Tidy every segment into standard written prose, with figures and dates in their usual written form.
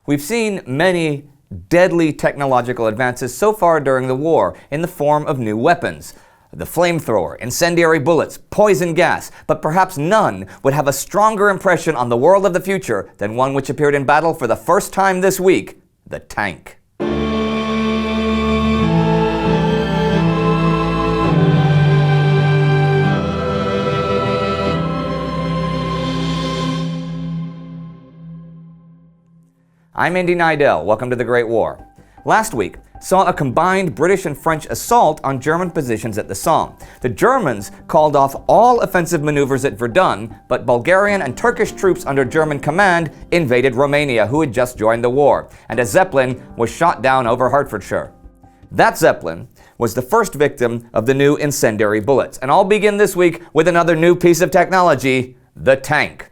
We've seen many deadly technological advances so far during the war in the form of new weapons. The flamethrower, incendiary bullets, poison gas, but perhaps none would have a stronger impression on the world of the future than one which appeared in battle for the first time this week, the tank. I'm Indy Nidell. Welcome to the Great War. Last week saw a combined British and French assault on German positions at the Somme. The Germans called off all offensive maneuvers at Verdun, but Bulgarian and Turkish troops under German command invaded Romania, who had just joined the war, and a Zeppelin was shot down over Hertfordshire. That Zeppelin was the first victim of the new incendiary bullets. And I'll begin this week with another new piece of technology, the tank.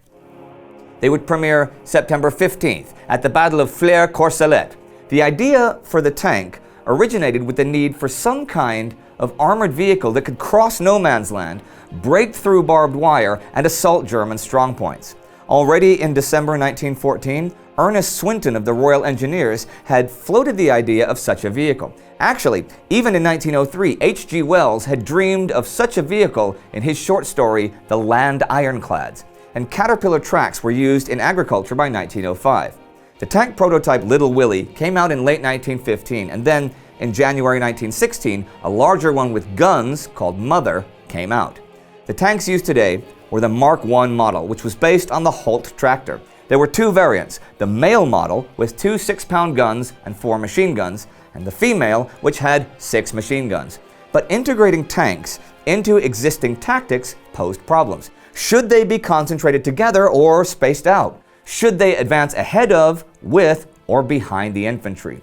They would premiere September 15th at the Battle of Flers-Courcelette. The idea for the tank originated with the need for some kind of armored vehicle that could cross no man's land, break through barbed wire, and assault German strongpoints. Already in December 1914, Ernest Swinton of the Royal Engineers had floated the idea of such a vehicle. Actually, even in 1903, H.G. Wells had dreamed of such a vehicle in his short story, The Land Ironclads. And Caterpillar tracks were used in agriculture by 1905. The tank prototype Little Willie came out in late 1915, and then in January 1916, a larger one with guns called Mother came out. The tanks used today were the Mark I model, which was based on the Holt tractor. There were two variants, the male model with 2 6-pound guns and 4 machine guns, and the female, which had 6 machine guns. But integrating tanks into existing tactics posed problems. Should they be concentrated together or spaced out? Should they advance ahead of, with, or behind the infantry?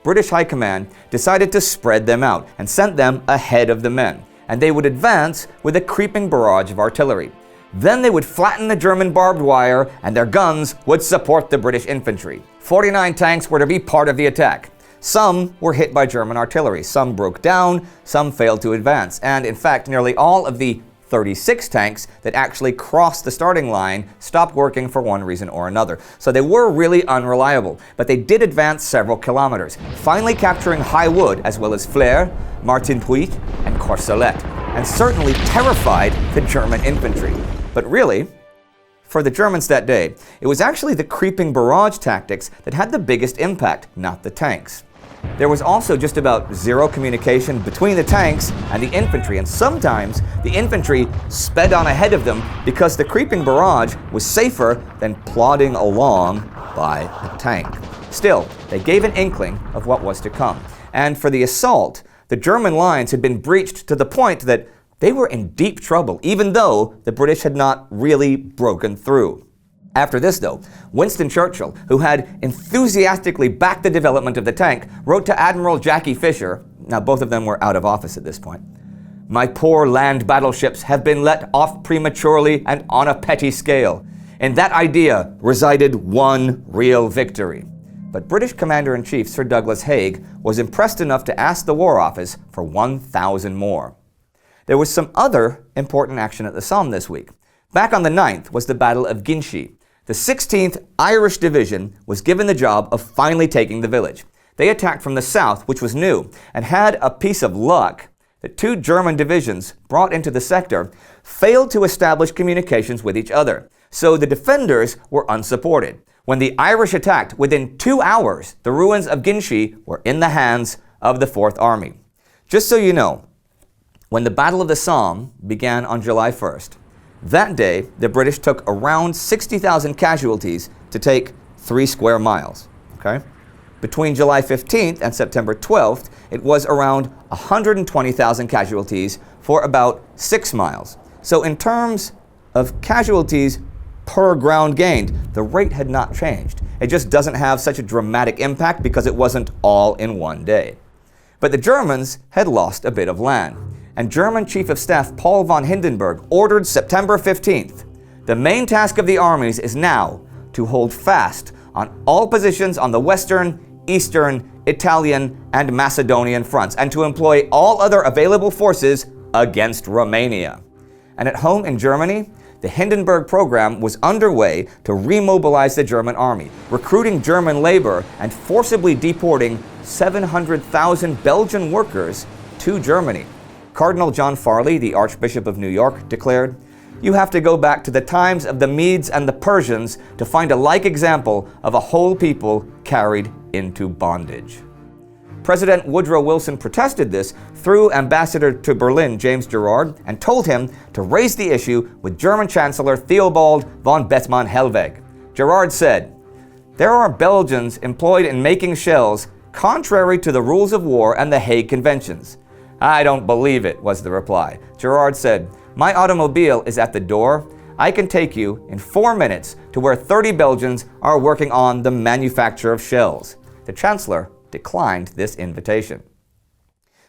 British High Command decided to spread them out and sent them ahead of the men, and they would advance with a creeping barrage of artillery. Then they would flatten the German barbed wire, and their guns would support the British infantry. 49 tanks were to be part of the attack. Some were hit by German artillery, some broke down, some failed to advance, and in fact nearly all of the 36 tanks that actually crossed the starting line stopped working for one reason or another. So they were really unreliable, but they did advance several kilometers, finally capturing High Wood as well as Flers, Martinpuich, and Courcelette, and certainly terrified the German infantry. But really, for the Germans that day, it was actually the creeping barrage tactics that had the biggest impact, not the tanks. There was also just about zero communication between the tanks and the infantry, and sometimes the infantry sped on ahead of them because the creeping barrage was safer than plodding along by a tank. Still, they gave an inkling of what was to come. And for the assault, the German lines had been breached to the point that they were in deep trouble, even though the British had not really broken through. After this, though, Winston Churchill, who had enthusiastically backed the development of the tank, wrote to Admiral Jackie Fisher, now both of them were out of office at this point, "My poor land battleships have been let off prematurely and on a petty scale. In that idea resided one real victory." But British Commander-in-Chief Sir Douglas Haig was impressed enough to ask the War Office for 1,000 more. There was some other important action at the Somme this week. Back on the 9th was the Battle of Ginchy. The 16th Irish Division was given the job of finally taking the village. They attacked from the south, which was new, and had a piece of luck that 2 German divisions brought into the sector failed to establish communications with each other. So the defenders were unsupported. When the Irish attacked, within 2 hours, the ruins of Ginchy were in the hands of the Fourth Army. Just so you know, when the Battle of the Somme began on July 1st, that day, the British took around 60,000 casualties to take 3 square miles. Okay? Between July 15th and September 12th, it was around 120,000 casualties for about 6 miles. So in terms of casualties per ground gained, the rate had not changed. It just doesn't have such a dramatic impact because it wasn't all in one day. But the Germans had lost a bit of land. And German Chief of Staff Paul von Hindenburg ordered September 15th. The main task of the armies is now to hold fast on all positions on the Western, Eastern, Italian, and Macedonian fronts, and to employ all other available forces against Romania. And at home in Germany, the Hindenburg program was underway to remobilize the German army, recruiting German labor and forcibly deporting 700,000 Belgian workers to Germany. Cardinal John Farley, the Archbishop of New York, declared, "You have to go back to the times of the Medes and the Persians to find a like example of a whole people carried into bondage." President Woodrow Wilson protested this through Ambassador to Berlin James Gerard and told him to raise the issue with German Chancellor Theobald von Bethmann-Helveg. Gerard said, "There are Belgians employed in making shells contrary to the rules of war and the Hague Conventions." "I don't believe it," was the reply. Gerard said, "My automobile is at the door. I can take you in 4 minutes to where 30 Belgians are working on the manufacture of shells." The Chancellor declined this invitation.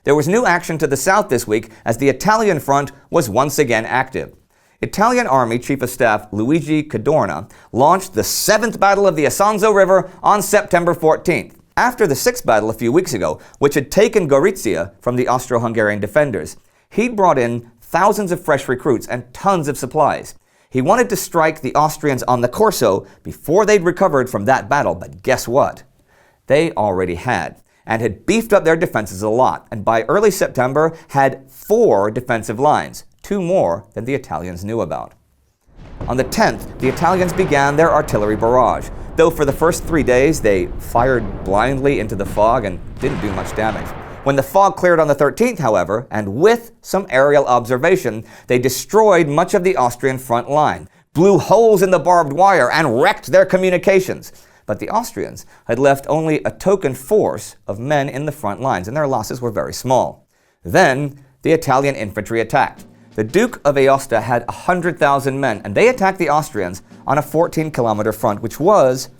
There was new action to the south this week as the Italian front was once again active. Italian Army Chief of Staff Luigi Cadorna launched the 7th Battle of the Isonzo River on September 14th. After the 6th battle a few weeks ago, which had taken Gorizia from the Austro-Hungarian defenders, he'd brought in thousands of fresh recruits and tons of supplies. He wanted to strike the Austrians on the Corso before they'd recovered from that battle, but guess what? They already had beefed up their defenses a lot, and by early September had 4 defensive lines, 2 more than the Italians knew about. On the 10th, the Italians began their artillery barrage, though for the first 3 days they fired blindly into the fog and didn't do much damage. When the fog cleared on the 13th, however, and with some aerial observation, they destroyed much of the Austrian front line, blew holes in the barbed wire, and wrecked their communications. But the Austrians had left only a token force of men in the front lines, and their losses were very small. Then the Italian infantry attacked. The Duke of Aosta had 100,000 men, and they attacked the Austrians on a 14-kilometer front, which was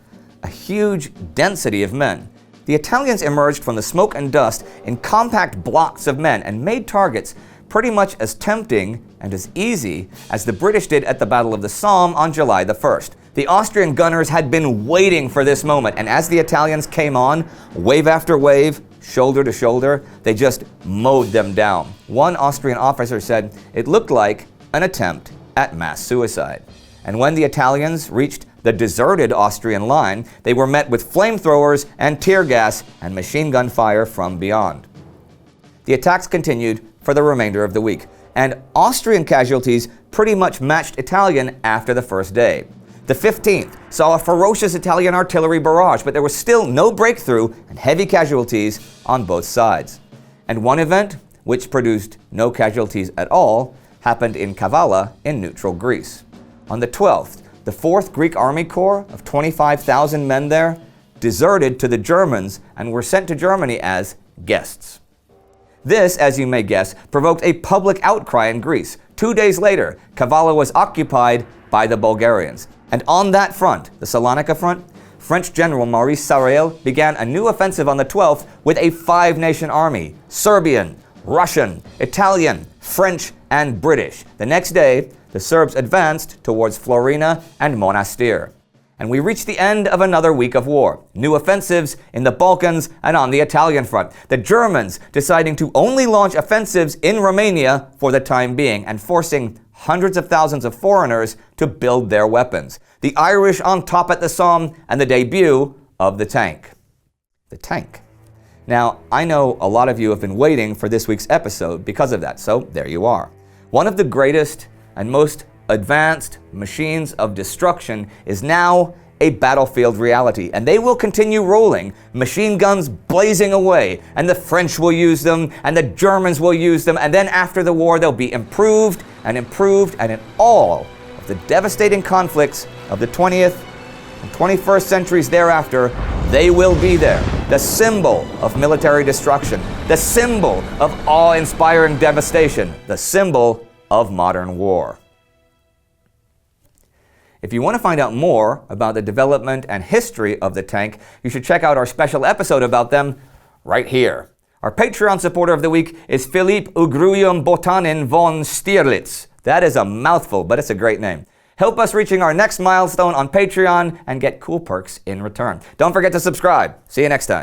a huge density of men. The Italians emerged from the smoke and dust in compact blocks of men and made targets pretty much as tempting and as easy as the British did at the Battle of the Somme on July the 1st. The Austrian gunners had been waiting for this moment, and as the Italians came on, wave after wave, shoulder to shoulder, they just mowed them down. One Austrian officer said it looked like an attempt at mass suicide. And when the Italians reached the deserted Austrian line, they were met with flamethrowers and tear gas and machine gun fire from beyond. The attacks continued for the remainder of the week, and Austrian casualties pretty much matched Italian after the first day. The 15th saw a ferocious Italian artillery barrage, but there was still no breakthrough and heavy casualties on both sides. And one event, which produced no casualties at all, happened in Kavala in neutral Greece. On the 12th, the 4th Greek Army Corps of 25,000 men there deserted to the Germans and were sent to Germany as guests. This, as you may guess, provoked a public outcry in Greece. 2 days later, Kavala was occupied by the Bulgarians. And on that front, the Salonika front, French General Maurice Sarrail began a new offensive on the 12th with a 5-nation army: Serbian, Russian, Italian, French, and British. The next day, the Serbs advanced towards Florina and Monastir. And we reached the end of another week of war. New offensives in the Balkans and on the Italian front. The Germans deciding to only launch offensives in Romania for the time being and forcing hundreds of thousands of foreigners to build their weapons. The Irish on top at the Somme, and the debut of the tank. The tank. Now, I know a lot of you have been waiting for this week's episode because of that, so there you are. One of the greatest and most advanced machines of destruction is now a battlefield reality, and they will continue rolling, machine guns blazing away, and the French will use them, and the Germans will use them, and then after the war they'll be improved, and in all of the devastating conflicts of the 20th and 21st centuries thereafter, they will be there. The symbol of military destruction, the symbol of awe-inspiring devastation, the symbol of modern war. If you want to find out more about the development and history of the tank, you should check out our special episode about them right here. Our Patreon supporter of the week is Philippe Ugruium Botanin von Stierlitz. That is a mouthful, but it's a great name. Help us reaching our next milestone on Patreon and get cool perks in return. Don't forget to subscribe. See you next time.